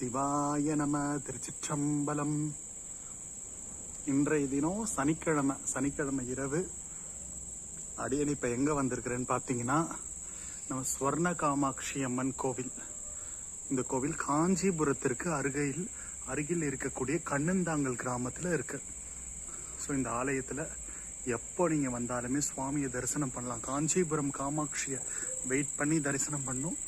சிவாய நம. திருச்சிற்றம்பலம். இன்றைய தினம் சனிக்கிழமை இரவு அடியன் இப்போ எங்கே வந்திருக்கிறேன்னு பார்த்தீங்கன்னா, நம்ம ஸ்வர்ண காமாட்சி அம்மன் கோவில். இந்த கோவில் காஞ்சிபுரத்திற்கு அருகில் இருக்கக்கூடிய கண்ணந்தாங்கல் கிராமத்தில் இருக்கு. ஸோ இந்த ஆலயத்தில் எப்போ நீங்கள் வந்தாலுமே சுவாமியை தரிசனம் பண்ணலாம். காஞ்சிபுரம் காமாட்சியை வெயிட் பண்ணி தரிசனம் பண்ணும்.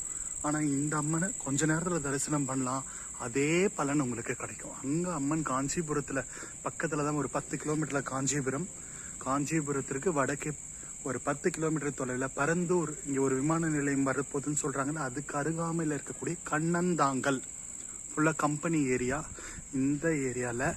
ஆனால் இந்த அம்மனை கொஞ்ச நேரத்தில் தரிசனம் பண்ணலாம், அதே பலன் உங்களுக்கு கிடைக்கும். அங்கே அம்மன் காஞ்சிபுரத்தில் பக்கத்தில் தான், ஒரு 10 கிலோமீட்டரில் காஞ்சிபுரத்திற்கு வடக்கே ஒரு 10 கிலோமீட்டர் தொலைவில் பரந்தூர், இங்கே ஒரு விமான நிலையம் வரப்போகுதுன்னு சொல்கிறாங்கன்னா, அதுக்கு அருகாமையில் இருக்கக்கூடிய கண்ணந்தாங்கல் ஃபுல்லாக கம்பெனி ஏரியா. இந்த ஏரியாவில்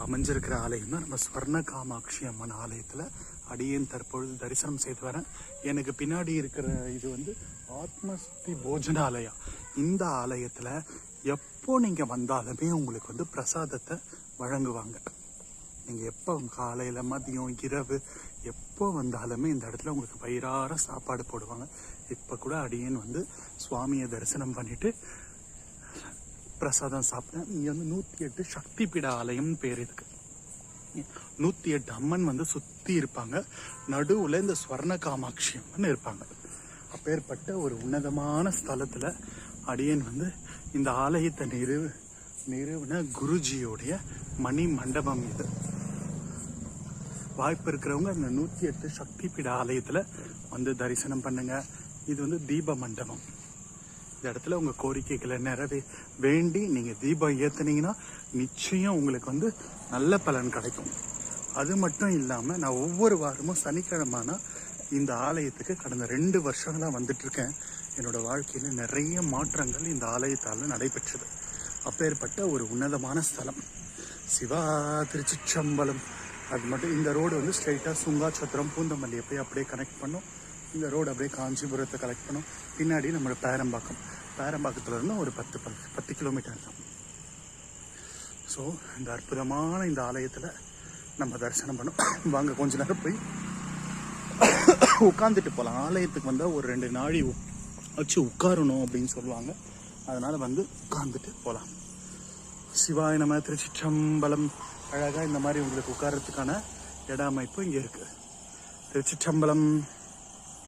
அமைஞ்சிருக்கிற ஆலயம் தான் நம்ம ஸ்வர்ண காமாட்சி அம்மன் ஆலயத்தில் அடியேன் தற்பொழுது தரிசனம் செய்து வரேன். எனக்கு பின்னாடி இருக்கிற இது ஆத்மஸ்தி போஜனாலயா. இந்த ஆலயத்தில் எப்போ நீங்கள் வந்தாலுமே உங்களுக்கு பிரசாதத்தை வழங்குவாங்க. நீங்கள் எப்போ காலையில் மதியம் இரவு எப்போ வந்தாலுமே இந்த இடத்துல உங்களுக்கு வயிறார சாப்பாடு போடுவாங்க. இப்போ கூட அடியேன் சுவாமியை தரிசனம் பண்ணிட்டு பிரசாதம் சாப்பிட்டேன். இங்கே 108 சக்தி பீட ஆலயம்னு பேர் இருக்கு. 108 அம்மன் சுற்றி இருப்பாங்க. நடுவில் இந்த ஸ்வர்ண காமாட்சி அம்மன் இருப்பாங்க. அப்பேற்பட்ட ஒரு உன்னதமான ஸ்தலத்தில் அடியேன் இந்த ஆலயத்தை நிறுவன குருஜியோடைய மணி மண்டபம் இது. வாய்ப்பு இருக்கிறவங்க இந்த 108 சக்தி பீட ஆலயத்தில் தரிசனம் பண்ணுங்க. இது தீப மண்டபம். இந்த இடத்துல உங்கள் கோரிக்கைகளை வேண்டி நீங்கள் தீபம் ஏற்றுனீங்கன்னா நிச்சயம் உங்களுக்கு நல்ல பலன் கிடைக்கும். அது மட்டும் இல்லாமல் நான் ஒவ்வொரு வாரமும் சனிக்கிழமைனா இந்த ஆலயத்துக்கு கடந்த 2 வருஷங்களாக வந்துட்டுருக்கேன். என்னோடய வாழ்க்கையில் நிறைய மாற்றங்கள் இந்த ஆலயத்தால் நடைபெற்றது. அப்பேற்பட்ட ஒரு உன்னதமான ஸ்தலம் சிவா. திருச்சிற்றம்பலம். அது மட்டும் இந்த ரோடு ஸ்ட்ரைட்டாக சுங்காச்சத்திரம் பூந்தமல்லியை போய் அப்படியே கனெக்ட் பண்ணும். இந்த ரோடு அப்படியே காஞ்சிபுரத்தை கலெக்ட் பண்ணும். பின்னாடி நம்மளோட பேரம்பாக்கத்தில் இருந்து ஒரு 10 கிலோமீட்டர் தான். ஸோ இந்த அற்புதமான இந்த ஆலயத்தில் நம்ம தரிசனம் பண்ணோம். வாங்க கொஞ்ச நேரம் போய் உட்காந்துட்டு போகலாம். ஆலயத்துக்கு வந்தால் ஒரு 2 நாழி வச்சு உட்காரணும் அப்படின்னு சொல்லுவாங்க. அதனால் உட்காந்துட்டு போகலாம். சிவாய நம. திருச்சிற்றம்பலம். அழகாக இந்த மாதிரி உங்களுக்கு உட்காரத்துக்கான இட அமைப்பு இங்கே இருக்குது. திருச்சிற்றம்பலம்.